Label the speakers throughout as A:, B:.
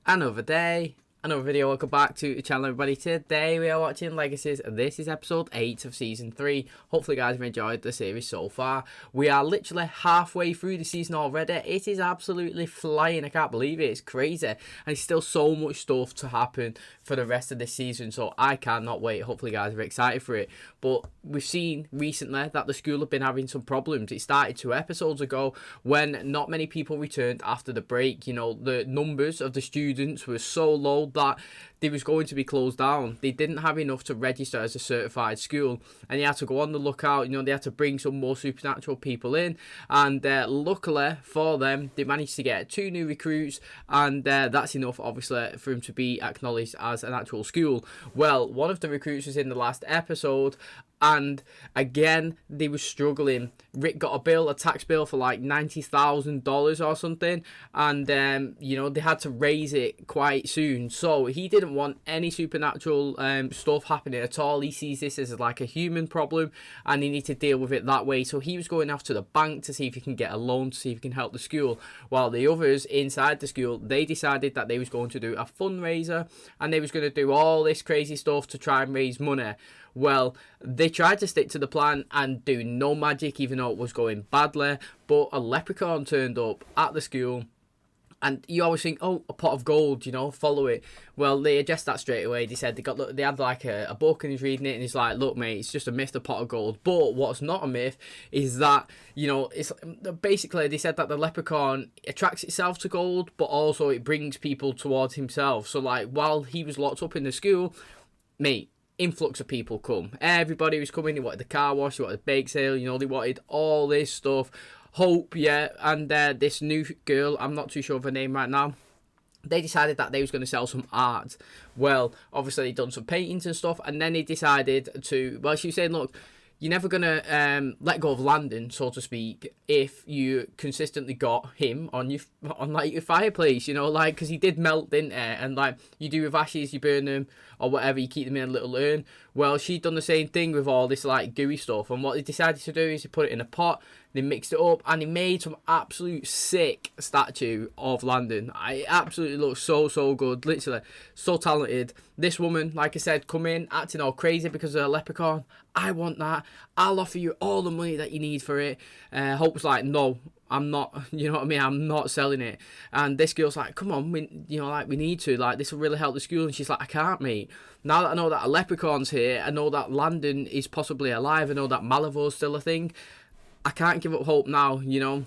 A: Another day, another video. Welcome back to the channel, everybody. Today we are watching Legacies, and this is episode 8 of season 3. Hopefully guys have enjoyed the series so far. We are literally halfway through the season already. It is absolutely flying. I can't believe it. It's crazy, and there's still so much stuff to happen for the rest of this season, so I cannot wait. Hopefully guys are excited for it. But we've seen recently that the school have been having some problems. It started 2 episodes ago when not many people returned after the break. You know, the numbers of the students were so low that they was going to be closed down. They didn't have enough to register as a certified school, and they had to go on the lookout. You know, they had to bring some more supernatural people in, and luckily for them, they managed to get 2 new recruits, and that's enough, obviously, for them to be acknowledged as an actual school. Well, one of the recruits was in the last episode, and again, they were struggling. Rick got a tax bill for like $90,000 or something, and you know, they had to raise it quite soon. So he didn't want any supernatural stuff happening at all. He sees this as like a human problem, and he needs to deal with it that way. So he was going after the bank to see if he can get a loan, to see if he can help the school. While the others inside the school, they decided that they was going to do a fundraiser, and they was going to do all this crazy stuff to try and raise money. Well, they tried to stick to the plan and do no magic, even though it was going badly, but a leprechaun turned up at the school. And you always think, oh, a pot of gold, you know, follow it. Well, they addressed that straight away. They said they had like a book, and he's reading it, and he's like, look, mate, it's just a myth, a pot of gold. But what's not a myth is that, you know, it's basically, they said that the leprechaun attracts itself to gold, but also it brings people towards himself. So, like, while he was locked up in the school, mate, influx of people come. Everybody was coming. They wanted the car wash, they wanted the bake sale, you know, they wanted all this stuff. Hope, yeah, and this new girl, I'm not too sure of her name right now, they decided that they was going to sell some art. Well, obviously they'd done some paintings and stuff, and then they decided to, well, she was saying, look, you're never going to let go of LANDON, so to speak, if you consistently got him on like your fireplace, you know, like, because he did melt, didn't it? And like you do with ashes, you burn them or whatever, you keep them in a little urn. Well, she'd done the same thing with all this like gooey stuff, and what they decided to do is to put it in a pot. They mixed it up, and he made some absolute sick statue of LANDON. It absolutely looks so good, literally so talented. This woman, like I said, come in acting all crazy because of a leprechaun. I want that. I'll offer you all the money that you need for it. Hope's like, no, I'm not, you know what I mean, I'm not selling it. And this girl's like, come on, we need to, like, this will really help the school. And she's like, I can't, mate. Now that I know that a leprechaun's here, I know that LANDON is possibly alive, I know that Malavo's still a thing, I can't give up hope now, you know.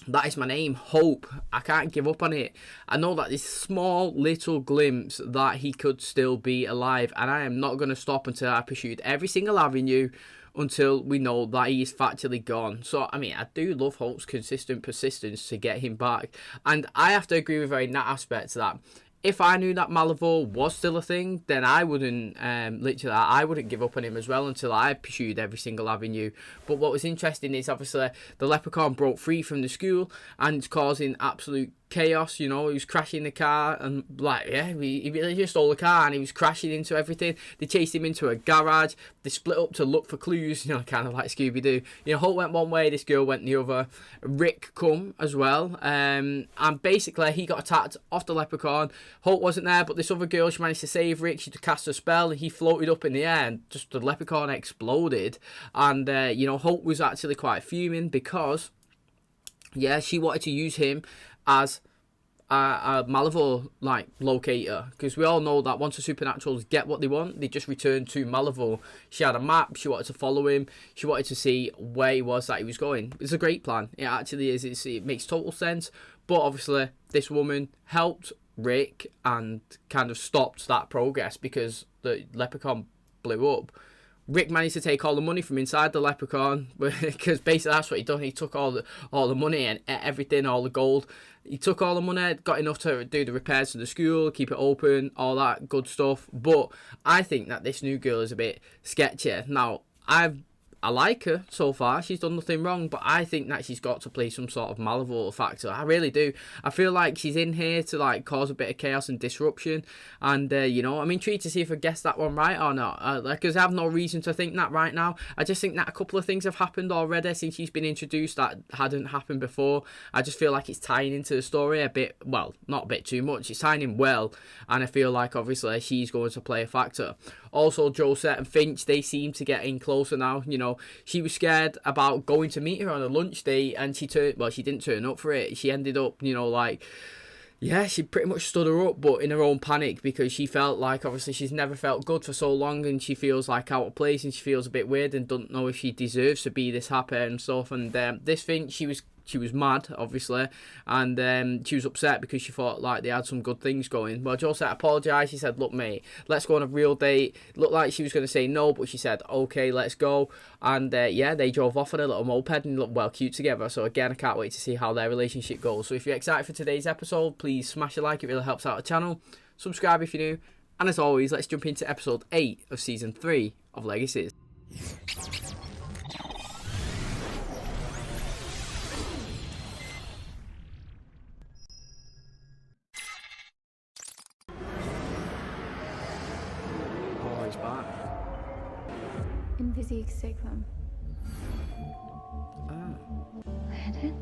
A: That is my name, Hope. I can't give up on it. I know that this small little glimpse that he could still be alive, and I am not going to stop until I pursued every single avenue until we know that he is factually gone. So, I mean, I do love Hope's consistent persistence to get him back, and I have to agree with her in that aspect, that if I knew that Malavo was still a thing, then I wouldn't, I wouldn't give up on him as well until I pursued every single avenue. But what was interesting is, obviously, the leprechaun broke free from the school, and it's causing absolute chaos. You know, he was crashing the car, and like, yeah, he really just stole the car, and he was crashing into everything. They chased him into a garage. They split up to look for clues, you know, kind of like Scooby-Doo. You know, Hope went one way, this girl went the other. Rick come as well, and basically he got attacked off the leprechaun. Hope wasn't there, but this other girl, she managed to save Rick. She cast a spell, and he floated up in the air, and just the leprechaun exploded. And you know, Hope was actually quite because, yeah, she wanted to use him as a Malavo like locator, because we all know that once the supernaturals get what they want, they just return to Malavo. She had a map, she wanted to follow him, she wanted to see where he was that he was going. It's a great plan, it actually is. It makes total sense. But obviously this woman helped Rick and kind of stopped that progress because the leprechaun blew up. Rick managed to take all the money from inside the leprechaun, because basically that's what he done. He took all the money and everything, all the gold. He took all the money, got enough to do the repairs to the school, keep it open, all that good stuff. But I think that this new girl is a bit sketchy. Now, I've I like her so far. She's done nothing wrong, but I think that she's got to play some sort of Malevolent factor. I really do. I feel like she's in here to like cause a bit of chaos and disruption, and you know, I'm intrigued to see if I guessed that one right or not. Because I have no reason to think that right now. I just think that a couple of things have happened already since she's been introduced that hadn't happened before. I just feel like it's tying into the story a bit. Well, not a bit too much. It's tying in well, and I feel like obviously she's going to play a factor. Also, Josette and Finch, they seem to get in closer now. You know, she was scared about going to meet her on a lunch date, and she didn't turn up for it. She ended up, you know, like, yeah, she pretty much stood her up, but in her own panic, because she felt like, obviously, she's never felt good for so long, and she feels like out of place, and she feels a bit weird, and doesn't know if she deserves to be this happy and stuff. And this thing, she was mad, obviously, and she was upset because she thought like they had some good things going. Well, Josette apologised. She said, look, mate, let's go on a real date. Looked like she was going to say no, but she said, okay, let's go. And yeah, they drove off on a little moped and looked well cute together. So again, I can't wait to see how their relationship goes. So if you're excited for today's episode, please smash a like. It really helps out the channel. Subscribe if you're new. And as always, let's jump into episode 8 of season 3 of Legacies. Back.
B: Invisic Siglum. Landon?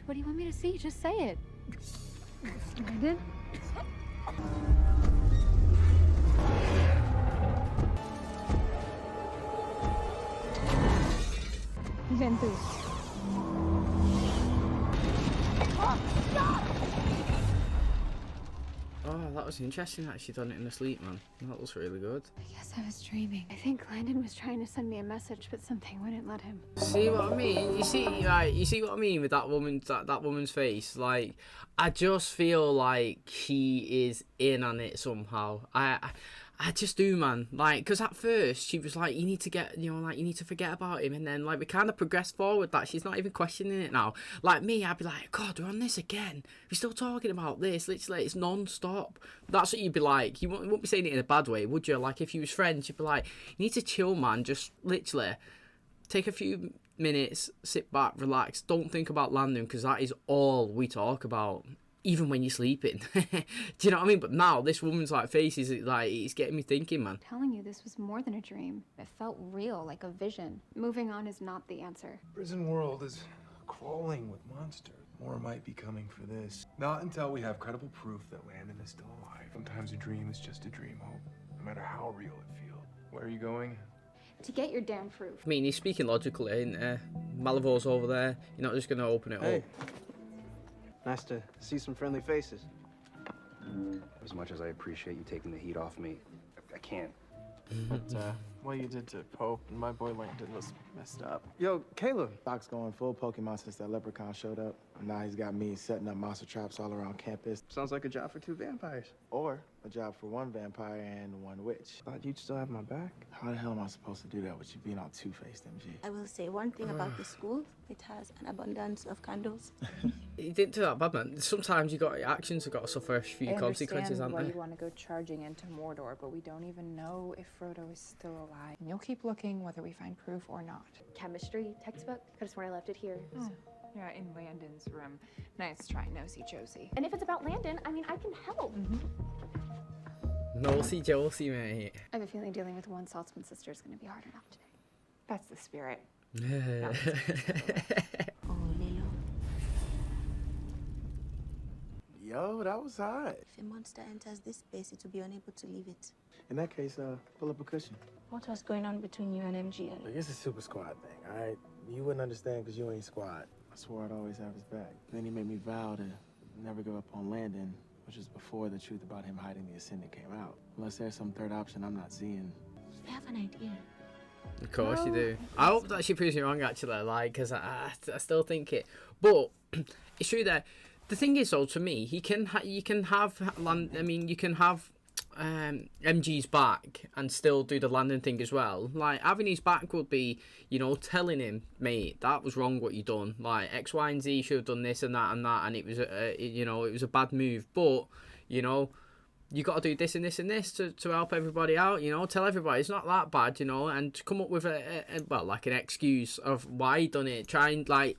B: What do you want me to see? Just say it. Landon? Ventus.
A: Oh, that was interesting that she done it in her sleep, man. That was really good.
B: I guess I was dreaming. I think Landon was trying to send me a message, but something wouldn't let him.
A: See what I mean? You see what I mean with that woman's face? Like, I just feel like she is in on it somehow. I just do, man. Like, because at first she was like, you need to forget about him, and then like we kind of progressed forward that she's not even questioning it now. Like me, I'd be like, God, we're on this again. We're still talking about this. Literally, it's non-stop. That's what you'd be like. You wouldn't be saying it in a bad way, would you? Like if you was friends, you'd be like, you need to chill, man. Just literally take a few minutes, sit back, relax. Don't think about Landon, because that is all we talk about. Even when you're sleeping. Do you know what I mean? But now this woman's like face is like, it's getting me thinking, man.
B: I'm telling you, this was more than a dream. It felt real, like a vision. Moving on is not the answer.
C: Prison world is crawling with monsters. More might be coming for this. Not until we have credible proof that Landon is still alive. Sometimes a dream is just a dream, Hope, no matter how real it feels. Where are you going?
B: To get your damn proof.
A: I mean, he's speaking logically, ain't Malevol's over there. You're not just going to open it up.
D: Nice to see some friendly faces. As much as I appreciate you taking the heat off me, I can't.
E: But what you did to Pope and my boy Landon was messed up.
D: Yo, Caleb.
F: Doc's going full Pokemon since that leprechaun showed up. And now he's got me setting up monster traps all around campus.
D: Sounds like a job for 2 vampires.
F: Or a job for 1 vampire and 1 witch.
D: Thought you'd still have my back.
F: How the hell am I supposed to do that with you being all two-faced, MG?
G: I will say one thing about the school. It has an abundance of candles.
A: He didn't do that bad, man. Sometimes actions have got to suffer a few consequences, haven't
H: why
A: they?
H: you want to go charging into Mordor, but we don't even know if Frodo is still alive. And you'll keep looking whether we find proof or not.
B: Chemistry textbook. Could have sworn I left it here.
H: Yeah, in Landon's room. Nice try, nosy-Josie.
B: And if it's about Landon, I mean, I can help.
A: Nosy Josie, mate.
B: I have a feeling dealing with one Saltzman sister is going to be hard enough today.
H: That's the spirit.
G: Oh, Lilo.
F: Yo, that was hot.
G: If a monster enters this space, it will be unable to leave it.
F: In that case, pull up a cushion.
G: What was going on between you and MG?
F: Look, it's a super squad thing, all right? You wouldn't understand because you ain't squad. I swore I'd always have his back. Then he made me vow to never give up on Landon, which was before the truth about him hiding the Ascendant came out. Unless there's some third option I'm not seeing.
G: I have an idea.
A: Of course you do. I hope that she proves me wrong, actually, like, because I still think it. But it's true that the thing is, though, to me, you can have MG's back and still do the Landon thing as well. Like, having his back would be, you know, telling him, mate, that was wrong what you done. Like, X, Y, and Z should have done this and that, and it was, you know, it was a bad move. But, you know, you got to do this and this and this to help everybody out, you know, tell everybody it's not that bad, you know, and come up with like an excuse of why he done it. Try and, like,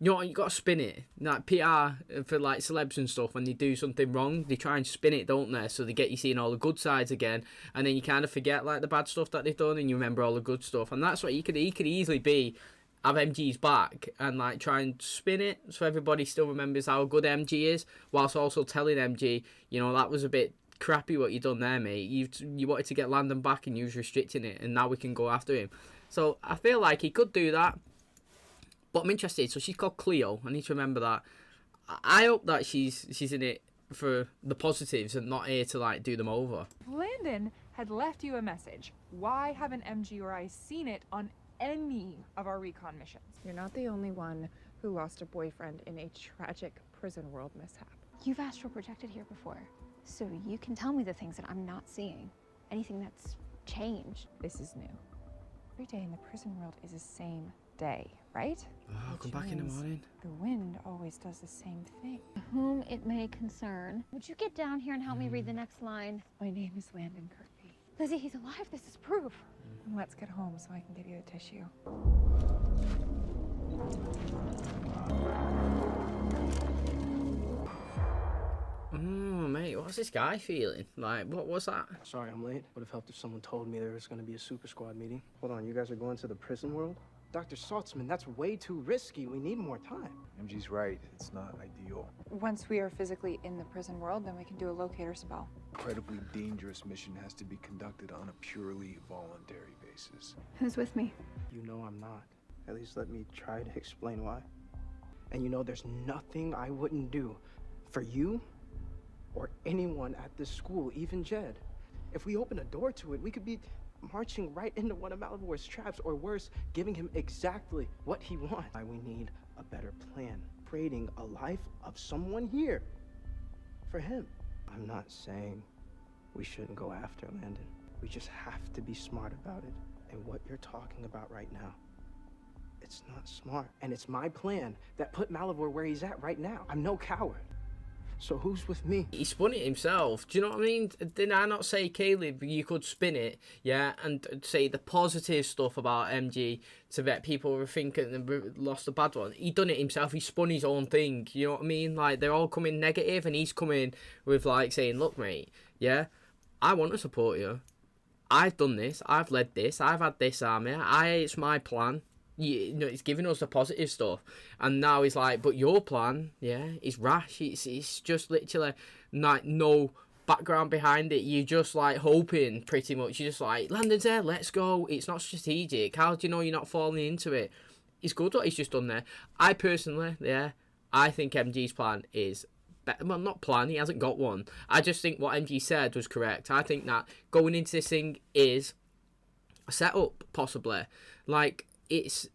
A: you know, you got to spin it. Like PR for, like, celebs and stuff, when they do something wrong, they try and spin it, don't they? So they get you seeing all the good sides again, and then you kind of forget, like, the bad stuff that they've done, and you remember all the good stuff. And that's what he could easily have MG's back and, like, try and spin it so everybody still remembers how good MG is, whilst also telling MG, you know, that was a bit crappy what you done there, mate. You wanted to get Landon back and you was restricting it, and now we can go after him. So I feel like he could do that. But I'm interested. So she's called Cleo. I need to remember that. I hope that she's in it for the positives and not here to, like, do them over.
H: Landon had left you a message. Why haven't MG or I seen it on any of our recon missions? You're not the only one who lost a boyfriend in a tragic prison world mishap.
B: You've astral projected here before, so you can tell me the things that I'm not seeing. Anything that's changed.
H: This is new. Every day in the prison world is the same day, right?
A: Oh, come back in the morning.
H: The wind always does the same thing.
B: Whom it may concern. Would you get down here and help me read the next line?
H: My name is Landon Kirby.
B: Lizzie, he's alive. This is proof.
H: Let's get home so I can give you a tissue.
A: Mate, what's this guy feeling? Like, what was that?
D: Sorry I'm late. Would have helped if someone told me there was going to be a super squad meeting. Hold on, you guys are going to the prison world? Dr. Saltzman, that's way too risky. We need more time.
C: MG's right. It's not ideal.
H: Once we are physically in the prison world, then we can do a locator spell.
C: Incredibly dangerous mission has to be conducted on a purely voluntary basis.
B: Who's with me?
D: You know I'm not. At least let me try to explain why. And you know there's nothing I wouldn't do for you or anyone at this school, even Jed. If we open a door to it, we could be marching right into one of Malivor's traps, or worse, giving him exactly what he wants. Why we need a better plan. Creating a life of someone here for him. I'm not saying we shouldn't go after Landon. We just have to be smart about it. And what you're talking about right now, it's not smart. And it's my plan that put Malivore where he's at right now. I'm no coward. So who's with me?
A: He spun it himself. Do you know what I mean? Did I not say, Caleb, you could spin it, yeah, and say the positive stuff about MG to let people think they lost the bad one? He done it himself. He spun his own thing. You know what I mean? Like, they're all coming negative, and he's coming with, like, saying, look, mate, yeah, I want to support you. I've done this. I've led this. I've had this army. It's my plan. You know, it's giving us the positive stuff, and now he's like, but your plan, yeah, is rash. It's just literally like no background behind it. You're just like hoping, pretty much. You're just like, Landon's there, let's go. It's not strategic. How do you know you're not falling into it? It's good what he's just done there. I personally, yeah, I think MG's plan is better. Well, not plan, he hasn't got one. I just think what MG said was correct. I think that going into this thing is a setup, possibly. Like, it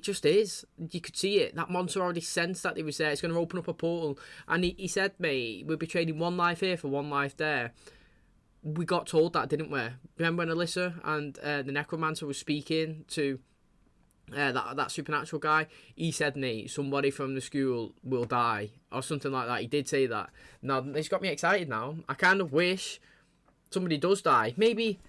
A: just is. You could see it. That monster already sensed that he was there. It's going to open up a portal. And he said, mate, we'll be trading one life here for one life there. We got told that, didn't we? Remember when Alyssa and the Necromancer was speaking to that supernatural guy? He said, mate, somebody from the school will die. Or something like that. He did say that. Now, it's got me excited now. I kind of wish somebody does die. Maybe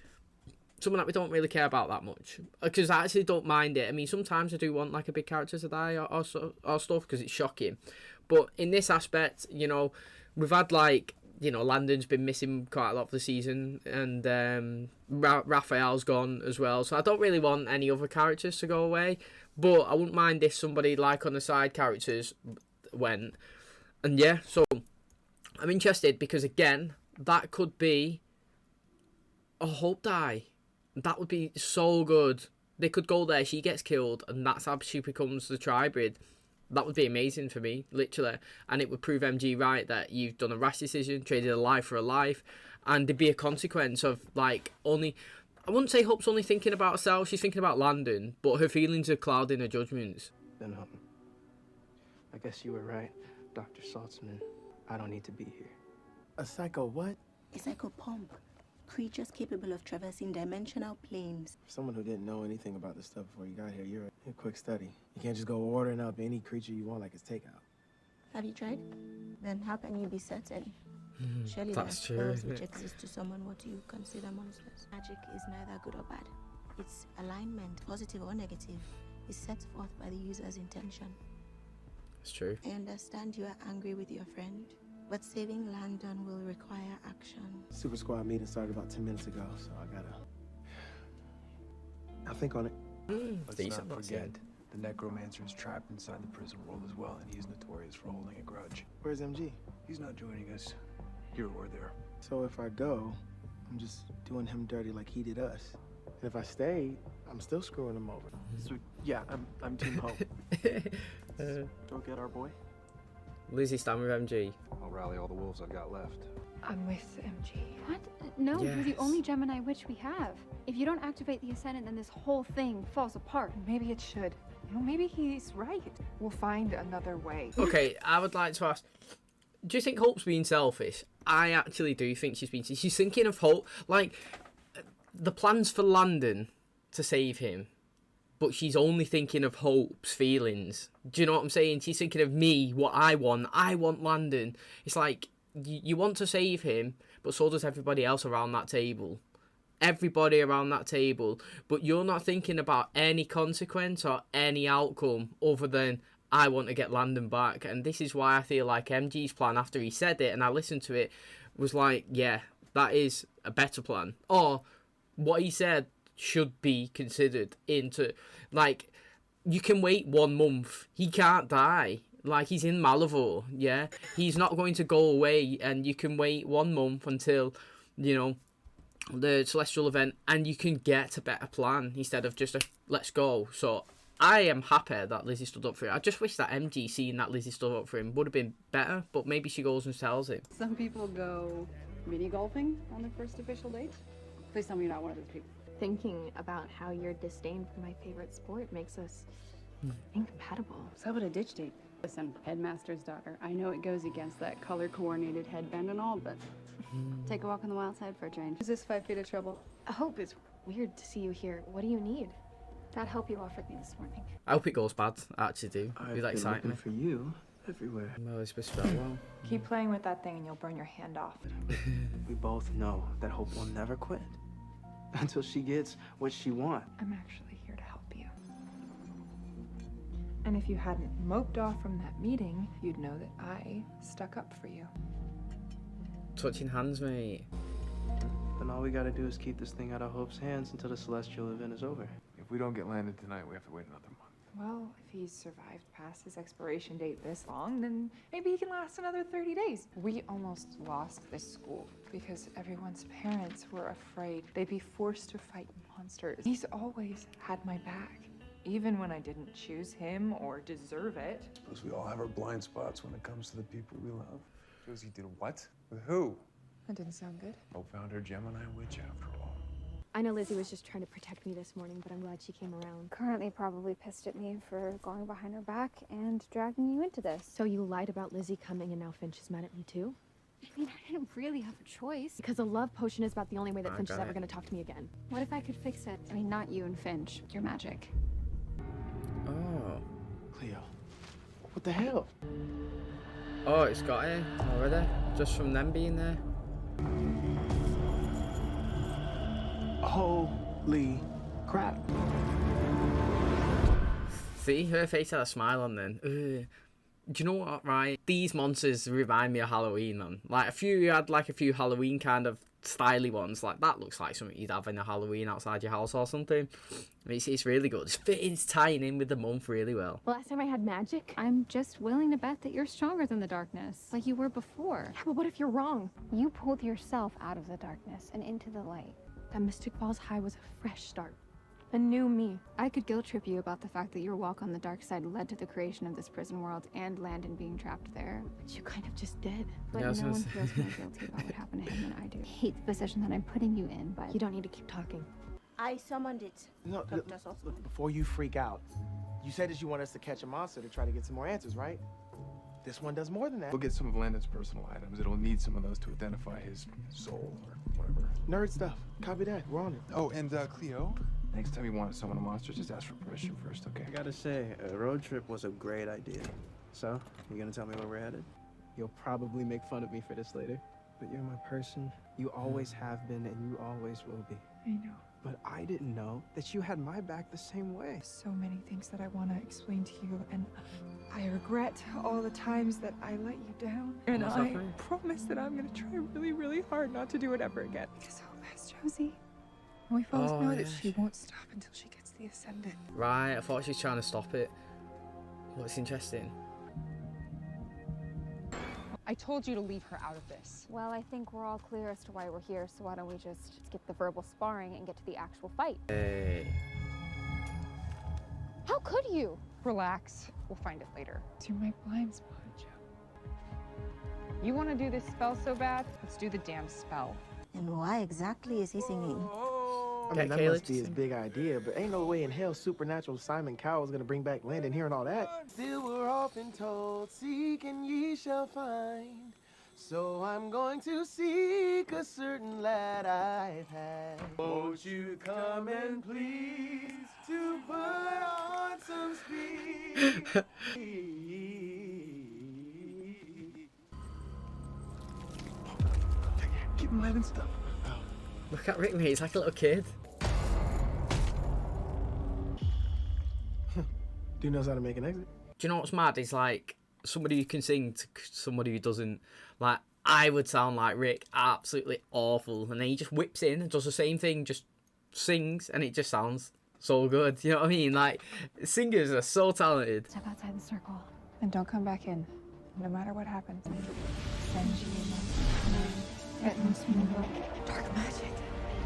A: someone that we don't really care about that much, because I actually don't mind it. I mean, sometimes I do want like a big character to die or stuff, because it's shocking. But in this aspect, you know, we've had like, you know, Landon's been missing quite a lot of the season, and Raphael's gone as well. So I don't really want any other characters to go away, but I wouldn't mind if somebody like on the side characters went. And yeah, so I'm interested, because again, that could be a Hope die. That would be so good. They could go there, she gets killed, and that's how she becomes the Tribrid. That would be amazing for me, literally. And it would prove MG right that you've done a rash decision, traded a life for a life, and there'd be a consequence of, like, only... I wouldn't say Hope's only thinking about herself, she's thinking about Landon, but her feelings are clouding her judgments.
D: Then, I guess you were right, Dr. Saltzman. I don't need to be here.
F: A psycho what?
G: A psychopomp. Creatures capable of traversing dimensional planes.
F: For someone who didn't know anything about this stuff before you got here, you're a quick study. You can't just go ordering up any creature you want like it's takeout.
G: Have you tried? Then how can you be certain? Surely
A: That's
G: there are
A: true,
G: spells
A: isn't
G: which
A: it?
G: exist to someone what you consider monsters. Magic is neither good or bad. Its alignment, positive or negative, is set forth by the user's intention.
A: It's true.
G: I understand you are angry with your friend, but saving Landon will require action.
F: Super Squad meeting started about 10 minutes ago, so I'll think on it.
C: Let's
A: Decent,
C: not
A: that's
C: forget,
A: it.
C: the necromancer is trapped inside the prison world as well, and he's notorious for holding a grudge.
F: Where's MG?
C: He's not joining us, here or there.
F: So if I go, I'm just doing him dirty like he did us. And if I stay, I'm still screwing him over.
E: So yeah, I'm Team Hope. Go get our boy.
A: Lizzie, stand with MG.
C: I'll rally all the wolves I've got left.
H: I'm with MG.
B: What? No, you're the
A: Yes.
B: only Gemini witch we have. If you don't activate the Ascendant, then this whole thing falls apart.
H: Maybe it should. You know, maybe he's right. We'll find another way.
A: Okay, I would like to ask, do you think Hope's being selfish? I actually do think she's thinking of Hope, like, the plans for Landon to save him, but she's only thinking of Hope's feelings. Do you know what I'm saying? She's thinking of me, what I want Landon. It's like, you want to save him, but so does everybody else around that table. Everybody around that table, but you're not thinking about any consequence or any outcome other than I want to get Landon back. And this is why I feel like MG's plan, after he said it and I listened to it, was like, yeah, that is a better plan. Or what he said should be considered into, like, you can wait 1 month. He can't die. Like, he's in Malivore, yeah? He's not going to go away, and you can wait 1 month until, you know, the celestial event, and you can get a better plan instead of just a let's go. So I am happy that Lizzie stood up for it. I just wish that MG seeing that Lizzie stood up for him would have been better, but maybe she goes and tells him.
I: Some people go mini golfing on their first official date. Please tell me you're not one of those people.
J: Thinking about how your disdain for my favorite sport makes us incompatible.
I: So how about a ditch date? Listen, headmaster's daughter, I know it goes against that color-coordinated headband and all, but take a walk on the wild side for a change. Is this 5 feet of trouble?
J: Hope, it's weird to see you here. What do you need?
B: That help you offered me this morning.
A: I hope it goes bad. I actually do.
F: I've
A: Be
F: been
A: like
F: looking
A: exciting.
F: for you everywhere.
A: Well, Elizabeth Spellwell.
H: Keep playing with that thing and you'll burn your hand off.
D: We both know that Hope will never quit until she gets what she wants.
H: I'm actually here to help you. And if you hadn't moped off from that meeting, you'd know that I stuck up for you.
A: Touching hands, mate.
D: Then all we gotta do is keep this thing out of Hope's hands until the celestial event is over.
C: If we don't get landed tonight, we have to wait another month.
H: Well, if he's survived past his expiration date this long, then maybe he can last another 30 days. We almost lost this school because everyone's parents were afraid they'd be forced to fight monsters. He's always had my back, even when I didn't choose him or deserve it.
C: Suppose we all have our blind spots when it comes to the people we love. Josie did what? With who?
H: That didn't sound good.
C: Hope found her Gemini witch after all.
J: I know Lizzie was just trying to protect me this morning, but I'm glad she came around.
B: Currently probably pissed at me for going behind her back and dragging you into this.
J: So you lied about Lizzie coming and now Finch is mad at me too?
B: I mean, I didn't really have a choice.
J: Because a love potion is about the only way that
A: I
J: Finch is
A: got
J: ever
A: it.
J: going to talk to me again.
B: What if I could fix it? I mean, not you and Finch. Your magic.
A: Oh.
F: Cleo, what the hell?
A: Oh, it's got it already. Just from them being there.
F: Holy crap.
A: See, her face had a smile on then. Ugh. Do you know what, right? These monsters remind me of Halloween, man. Like, you had like a few Halloween kind of styly ones. Like, that looks like something you'd have in a Halloween outside your house or something. It's really good. It's tying in with the month really well.
J: The last time I had magic?
B: I'm just willing to bet that you're stronger than the darkness, like you were before.
J: Yeah, but what if you're wrong?
B: You pulled yourself out of the darkness and into the light.
J: That Mystic Falls High was a fresh start. A new me.
B: I could guilt trip you about the fact that your walk on the dark side led to the creation of this prison world and Landon being trapped there.
J: But you kind of just did.
B: But
A: Yeah, I was
B: no
A: gonna
B: one
A: say-
B: feels more guilty about what happened to him than I do. I hate the position that I'm putting you in, but
J: You don't need to keep talking.
G: I summoned it.
F: No,
G: Dr. Sos.
F: look, before you freak out, you said that you want us to catch a monster to try to get some more answers, right? This one does more than that.
C: We'll get some of Landon's personal items. It'll need some of those to identify his soul or whatever.
F: Nerd stuff. Copy that. We're on it.
C: Oh, and Cleo, next time you want to summon a monster, just ask for permission first, okay?
D: I gotta say, a road trip was a great idea. So, you gonna tell me where we're headed?
F: You'll probably make fun of me for this later.
D: But you're my person. You always have been and you always will be.
H: I know.
D: But I didn't know that you had my back the same way.
H: So many things that I want to explain to you, and I regret all the times that I let you down. And I promise that I'm gonna try really, really hard not to do it ever again. Because so has Josie. And we both know that she won't stop until she gets the Ascendant.
A: Right, I thought she was trying to stop it. What's interesting?
H: I told you to leave her out of this.
B: Well, I think we're all clear as to why we're here, so why don't we just skip the verbal sparring and get to the actual fight?
A: Hey.
B: How could you?
H: Relax. We'll find it later. To my blind spot, Joe. You want to do this spell so bad? Let's do the damn spell.
G: And why exactly is he singing?
F: I mean, that must be his big idea, but ain't no way in hell supernatural Simon Cowell is gonna bring back Landon hearing all that. Still we're often told, seek and ye shall find. So I'm going to seek a certain lad I've had. Won't you come and please to put on some speed?
C: Keep him Landon stuff.
A: Look at Rick, mate. He's like a little kid.
F: Dude knows how to make an exit.
A: Do you know what's mad? It's like somebody who can sing to somebody who doesn't. Like, I would sound like Rick, absolutely awful. And then he just whips in and does the same thing, just sings, and it just sounds so good. You know what I mean? Like, singers are so talented.
B: Step outside the circle.
H: And don't come back in, no matter what happens. Send you it must be dark magic.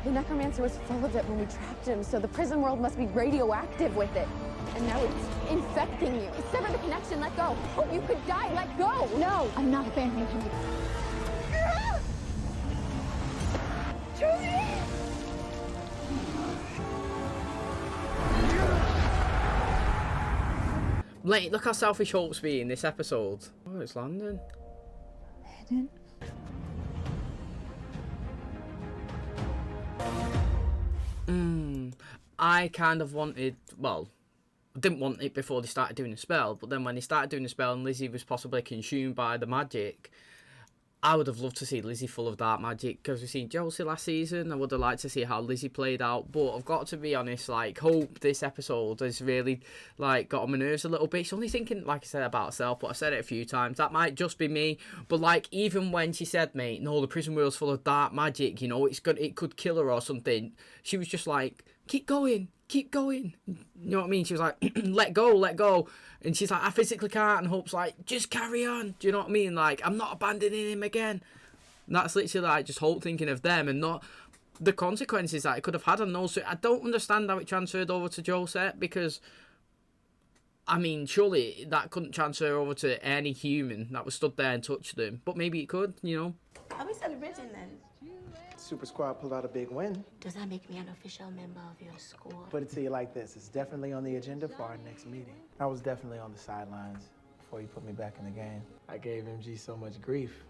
J: The necromancer was full of it when we trapped him, so the prison world must be radioactive with it. And now it's infecting you. Sever the connection, let go. Oh, you could die, let go. No, I'm not abandoning him.
H: Josie!
A: Like, look how selfish Hope's be in this episode. Oh, it's Landon.
B: Hidden.
A: I kind of wanted, well, didn't want it before they started doing the spell, but then when they started doing the spell and Lizzie was possibly consumed by the magic, I would have loved to see Lizzie full of dark magic, because we've seen Josie last season. I would have liked to see how Lizzie played out, but I've got to be honest, like, Hope this episode has really, like, got on my nerves a little bit. She's only thinking, like I said, about herself, but I've said it a few times, that might just be me, but, like, even when she said, mate, no, the prison world's full of dark magic, you know, it could kill her or something, she was just like, keep going, keep going. You know what I mean? She was like, let go. And she's like, I physically can't. And Hope's like, just carry on. Do you know what I mean? Like, I'm not abandoning him again. And that's literally like just Hope thinking of them and not the consequences that it could have had on those. So I don't understand how it transferred over to Josette, because, I mean, surely that couldn't transfer over to any human that was stood there and touched them. But maybe it could, you know.
G: Are we celebrating then?
F: Super Squad pulled out a big win.
G: Does that make me an official member of your squad?
F: Put it to you like this, it's definitely on the agenda for our next meeting. I was definitely on the sidelines before you put me back in the game. I gave MG so much grief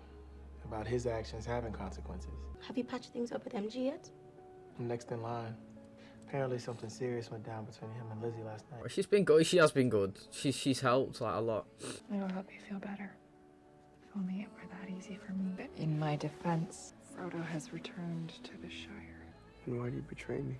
F: about his actions having consequences.
G: Have you patched things up with MG yet?
F: I'm next in line. Apparently something serious went down between him and Lizzie last night.
A: She's been good. She has been good. She's helped, like, a lot.
H: It'll help you feel better. If only it were that easy for me. But in my defense, Frodo has returned to the Shire.
C: And why do you betray me?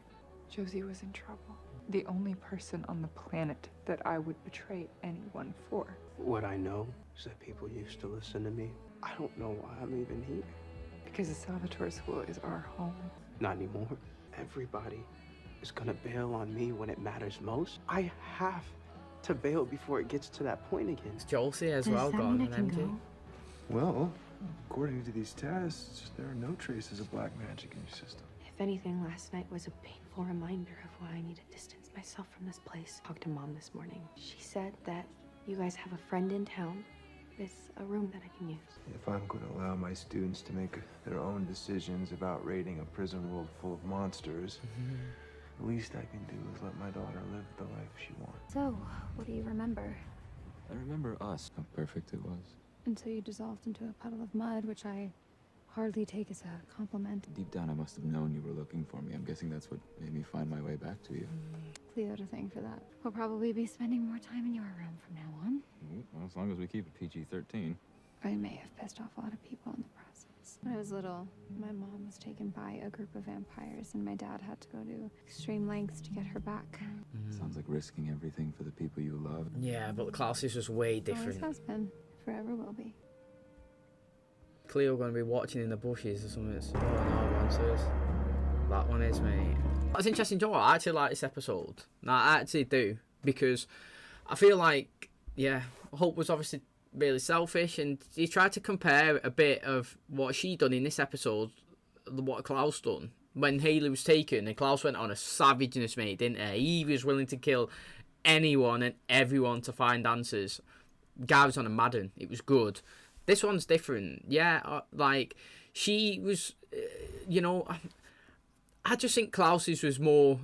H: Josie was in trouble. The only person on the planet that I would betray anyone for.
D: What I know is that people used to listen to me. I don't know why I'm even here.
H: Because the Salvatore School is our home.
D: Not anymore. Everybody is gonna bail on me when it matters most. I have to bail before it gets to that point again.
A: It's Josie as well gone, and MG.
C: Well, according to these tests, there are no traces of black magic in your system.
I: If anything, last night was a painful reminder of why I need to distance myself from this place. Talked to Mom this morning. She said that you guys have a friend in town with a room that I can use.
C: If I'm going to allow my students to make their own decisions about raiding a prison world full of monsters, the least I can do is let my daughter live the life she wants.
B: So, what do you remember?
K: I remember us, how perfect it was.
B: Until you dissolved into a puddle of mud, which I hardly take as a compliment.
K: Deep down, I must have known you were looking for me. I'm guessing that's what made me find my way back to you.
B: Cleo to thank for that. We'll probably be spending more time in your room from now on.
K: Well, as long as we keep it PG-13.
B: I may have pissed off a lot of people in the process.
I: this.
B: When I was little, my mom was taken by a group of vampires, and my dad had to go to extreme lengths to get her back.
K: Sounds like risking everything for the people you love.
A: Yeah, but Klaus's was way
B: Always
A: different.
B: has been, forever will be.
A: Cleo going to be watching in the bushes or something. Oh no, answers. That one is, mate. That's interesting, Joe. I actually like this episode. No, I actually do, because I feel like, yeah, Hope was obviously really selfish, and he tried to compare a bit of what she done in this episode, what Klaus done when Haley was taken, and Klaus went on a savageness, mate, didn't he? He was willing to kill anyone and everyone to find answers. Guy was on a Madden. It was good. This one's different. Yeah, like, she was, you know, I just think Klaus's was more,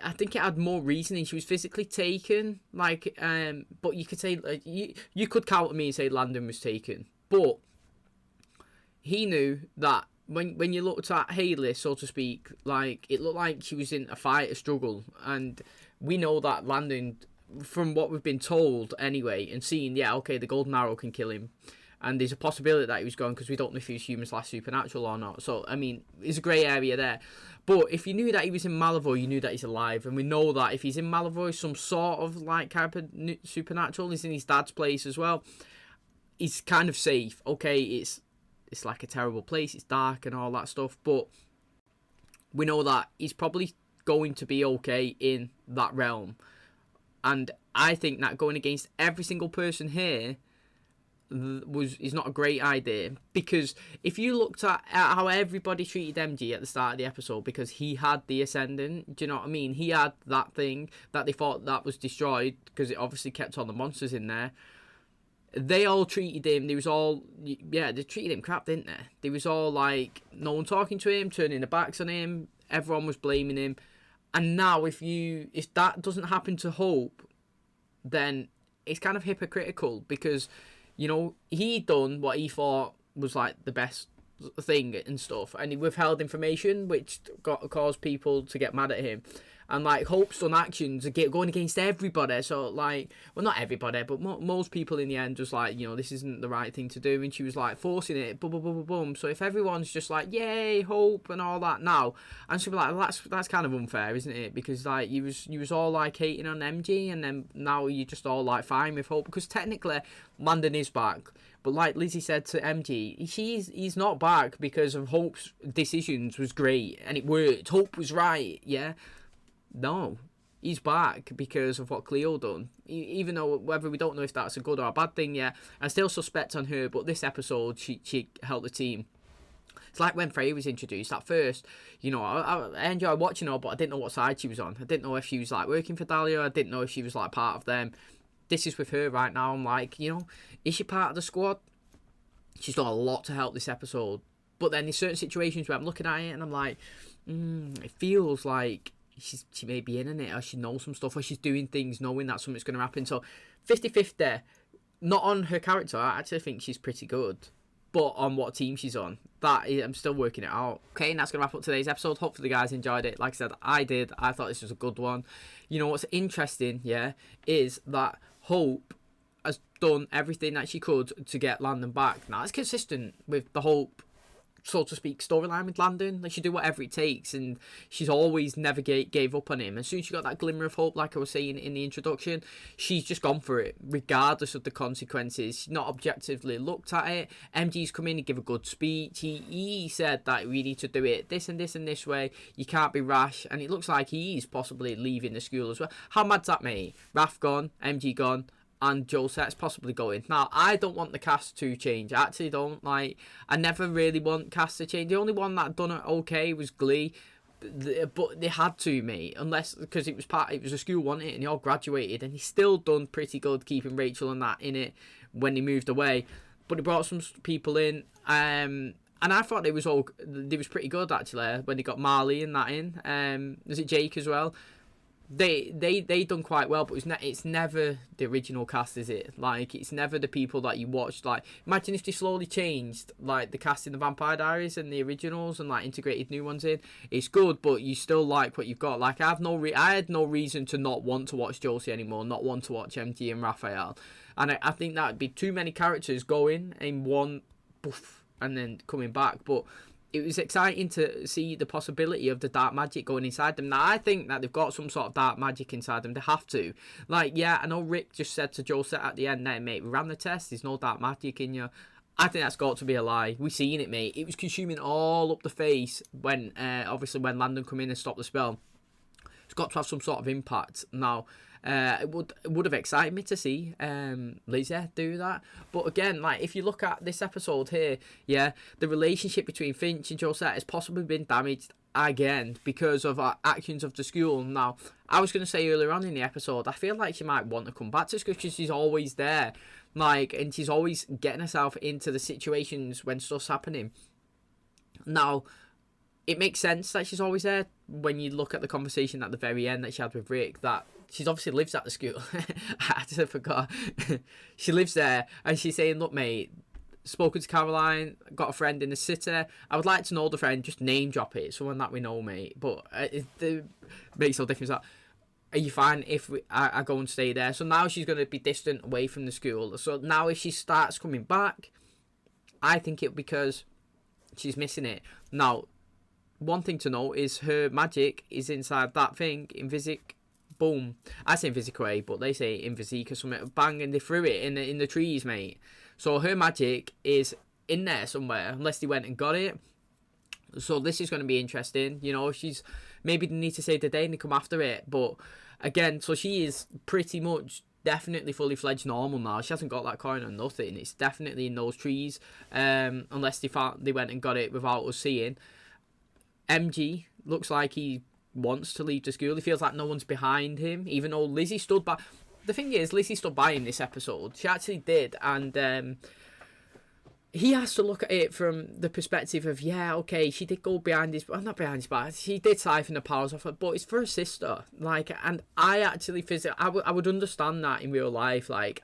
A: I think it had more reasoning. She was physically taken, like, but you could say, like, you could counter me and say Landon was taken, but he knew that when you looked at Haley, so to speak, like, it looked like she was in a fight, a struggle, and we know that Landon, from what we've been told anyway, and seeing, yeah, okay, the golden arrow can kill him, and there's a possibility that he was gone because we don't know if he was human/supernatural or not. So, I mean, there's a grey area there. But if you knew that he was in Malavoy, you knew that he's alive. And we know that if he's in Malavoy, some sort of, like, type of supernatural, he's in his dad's place as well, he's kind of safe. Okay, it's like a terrible place, it's dark and all that stuff, but we know that he's probably going to be okay in that realm. And I think that going against every single person here is not a great idea, because if you looked at how everybody treated MG at the start of the episode, because he had the Ascendant, do you know what I mean? He had that thing that they thought that was destroyed because it obviously kept all the monsters in there. They all treated him, they was all, yeah, they treated him crap, didn't they? They was all like, no one talking to him, turning their backs on him, everyone was blaming him. And now if that doesn't happen to Hope, then it's kind of hypocritical, because, you know, he done what he thought was like the best thing and stuff, and he withheld information, which caused people to get mad at him. And, like, Hope's done actions going against everybody. So, like, well, not everybody, but most people in the end just like, you know, this isn't the right thing to do. And she was, like, forcing it, boom, boom, boom, boom, boom. So if everyone's just like, yay, Hope and all that now, and she'll be like, well, that's kind of unfair, isn't it? Because, like, you was all, like, hating on MG, and then now you're just all, like, fine with Hope. Because technically, Landon is back. But like Lizzie said to MG, he's not back because of Hope's decisions was great and it worked. Hope was right, yeah? No, he's back because of what Cleo done. Even though whether we don't know if that's a good or a bad thing yet, I still suspect on her, but this episode, she helped the team. It's like when Freya was introduced. At first, you know, I enjoyed watching her, but I didn't know what side she was on. I didn't know if she was, like, working for Dahlia. I didn't know if she was, like, part of them. This is with her right now. I'm like, you know, is she part of the squad? She's done a lot to help this episode. But then there's certain situations where I'm looking at it and I'm like, it feels like she may be in it, or she knows some stuff, or she's doing things knowing that something's going to happen. So 50-50, not on her character. I actually think she's pretty good, but on what team she's on, I'm still working it out. Okay, and that's going to wrap up today's episode. Hopefully you guys enjoyed it. Like I said, I did. I thought this was a good one. You know what's interesting, yeah, is that Hope has done everything that she could to get Landon back. Now, it's consistent with the Hope, so to speak, storyline with Landon. Like, she do whatever it takes, and she's always never gave up on him. As soon as she got that glimmer of hope, like I was saying in the introduction, she's just gone for it, regardless of the consequences. She's not objectively looked at it. MG's come in and give a good speech. He said that we need to do it this and this and this way. You can't be rash, and it looks like he's possibly leaving the school as well. How mad's that, mate? Raph gone, MG gone, and Josette's possibly going. Now, I don't want the cast to change. I actually don't. Like, I never really want cast to change. The only one that done it okay was Glee, but they had to, mate. Unless, because it was a school, wasn't it? And he all graduated, and he still done pretty good keeping Rachel and that in it when he moved away. But he brought some people in, and I thought they was pretty good actually when they got Marley and that in. Was it Jake as well? They done quite well, but it's never the original cast, is it? Like, it's never the people that you watched. Like, imagine if they slowly changed, like, the cast in the Vampire Diaries and the originals, and, like, integrated new ones in. It's good, but you still like what you've got. Like, I had no reason to not want to watch Josie anymore, not want to watch MG and Raphael, and I think that would be too many characters going in one. Poof, and then coming back. But it was exciting to see the possibility of the dark magic going inside them. Now, I think that they've got some sort of dark magic inside them. They have to. Like, yeah, I know Rick just said to Josette at the end, "Hey, mate, we ran the test. There's no dark magic in you." I think that's got to be a lie. We seen it, mate. It was consuming all up the face when, obviously, when Landon come in and stopped the spell. It's got to have some sort of impact. Now, it would have excited me to see Lizzie do that. But again, like, if you look at this episode here, yeah, the relationship between Finch and Josette has possibly been damaged again because of our actions of the school. Now, I was going to say earlier on in the episode, I feel like she might want to come back to school because she's always there. Like, and she's always getting herself into the situations when stuff's happening. Now, it makes sense that she's always there when you look at the conversation at the very end that she had with Rick, that she's obviously lives at the school. I just forgot. She lives there, and she's saying, "Look, mate, spoken to Caroline, got a friend in the city. I would like to know the friend, just name drop it, someone that we know, mate." But it makes no difference. That, are you fine if I go and stay there? So now she's going to be distant away from the school. So now if she starts coming back, I think it's because she's missing it. Now, one thing to note is her magic is inside that thing, Invisic. Boom. I say Invisic, but they say Invisic or something. Bang, and they threw it in the trees, mate. So her magic is in there somewhere, unless they went and got it. So this is going to be interesting. You know, she's maybe they need to save the day and they come after it. But again, so she is pretty much definitely fully fledged normal now. She hasn't got that coin or nothing. It's definitely in those trees, unless they went and got it without us seeing. MG looks like he wants to leave the school. He feels like no one's behind him, even though Lizzie stood by. The thing is, Lizzie stood by him this episode. She actually did, and he has to look at it from the perspective of, yeah, okay, she did go behind his, well, not behind his back, she did siphon the powers off her, but it's for her sister. Like, and I actually I would understand that in real life. Like,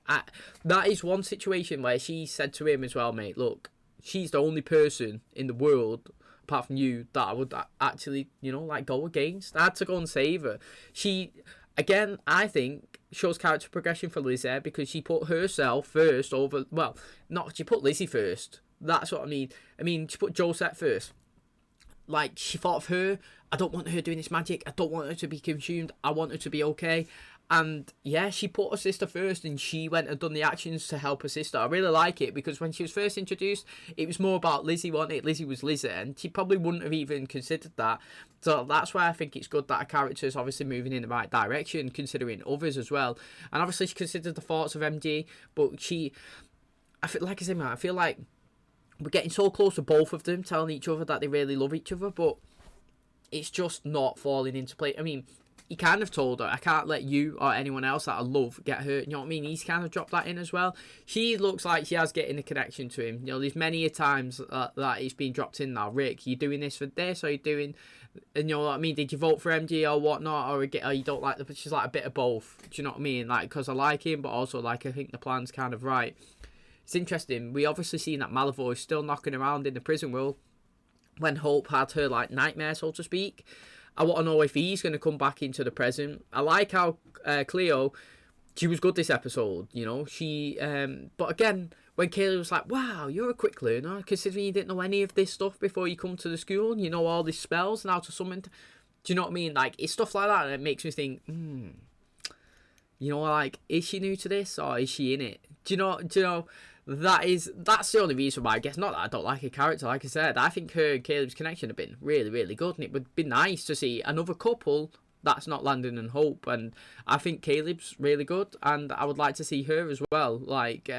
A: that is one situation where she said to him as well, "Mate, look, she's the only person in the world apart from you that I would actually, you know, like, go against. I had to go and save her." She, again, I think shows character progression for Lizzie because she put herself first over, well, not, she put Lizzie first. That's what I mean. I mean, she put Josette first. Like, she thought of her. I don't want her doing this magic. I don't want her to be consumed. I want her to be okay. And yeah, she put her sister first, and she went and done the actions to help her sister. I really like it because when she was first introduced, it was more about Lizzie, wasn't it? Lizzie was Lizzie, and she probably wouldn't have even considered that. So that's why I think it's good that a character is obviously moving in the right direction, considering others as well. And obviously she considered the thoughts of MG, but I feel like we're getting so close to both of them telling each other that they really love each other, but it's just not falling into place. I mean, he kind of told her, "I can't let you or anyone else that I love get hurt." You know what I mean? He's kind of dropped that in as well. She looks like she has getting a connection to him. You know, there's many a times that it's been dropped in now. "Rick, you doing this for this? Or you doing..." And you know what I mean? Did you vote for MG or whatnot? Or you don't like the... She's like a bit of both. Do you know what I mean? Like, because I like him, but also, like, I think the plan's kind of right. It's interesting. We obviously seen that Malavoy is still knocking around in the prison world when Hope had her, like, nightmare, so to speak. I want to know if he's going to come back into the present. I like how Cleo, she was good this episode, you know. She, but again, when Kaylee was like, "Wow, you're a quick learner, considering you didn't know any of this stuff before you come to the school, and you know all these spells and how to summon." Do you know what I mean? Like, it's stuff like that, and it makes me think, you know, like, is she new to this, or is she in it? Do you know? That's the only reason why, I guess. Not that I don't like her character, like I said. I think her and Caleb's connection have been really, really good, and it would be nice to see another couple that's not Landon and Hope. And I think Caleb's really good, and I would like to see her as well. Like,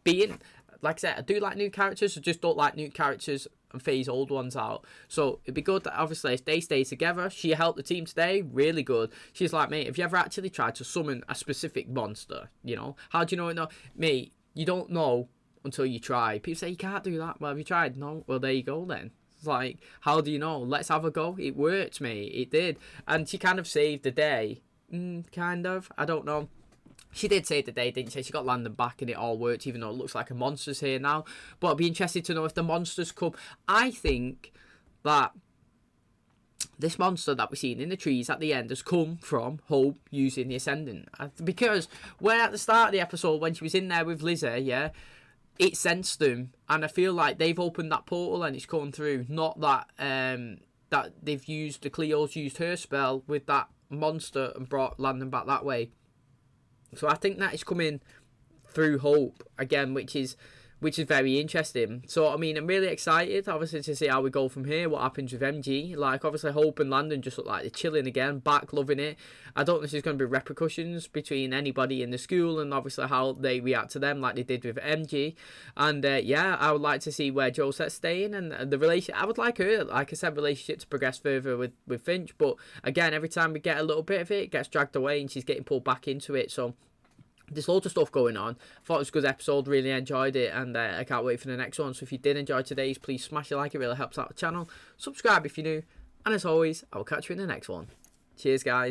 A: being, like I said, I do like new characters, I just don't like new characters and phase old ones out. So it'd be good that obviously if they stay together. She helped the team today, really good. She's like, "Mate, have you ever actually tried to summon a specific monster? You know, how do you know it? No, mate, you don't know until you try." People say you can't do that. Well, have you tried? No. Well, there you go then. It's like, how do you know? Let's have a go. It worked, mate. It did. And she kind of saved the day. Kind of. I don't know. She did save the day, didn't she? She got Landon back and it all worked, even though it looks like a monster's here now. But I'd be interested to know if the monsters come. I think that this monster that we're seeing in the trees at the end has come from Hope using the Ascendant. Because when at the start of the episode, when she was in there with Lizzie, yeah, it sensed them, and I feel like they've opened that portal and it's come through. Not that that they've used, the Cleo's used her spell with that monster and brought Landon back that way. So I think that is coming through Hope again, which is very interesting. So I mean, I'm really excited, obviously, to see how we go from here. What happens with MG? Like, obviously, Hope and Landon just look like they're chilling again, back loving it. I don't know if there's going to be repercussions between anybody in the school and obviously how they react to them, like they did with MG. And yeah, I would like to see where Josette's staying and the relation. I would like her, like I said, relationship to progress further with Finch. But again, every time we get a little bit of it gets dragged away and she's getting pulled back into it. So there's loads of stuff going on. Thought it was a good episode, really enjoyed it, and I can't wait for the next one. So if you did enjoy today's, please smash a like, it really helps out the channel. Subscribe if you're new, and as always, I'll catch you in the next one. Cheers, guys.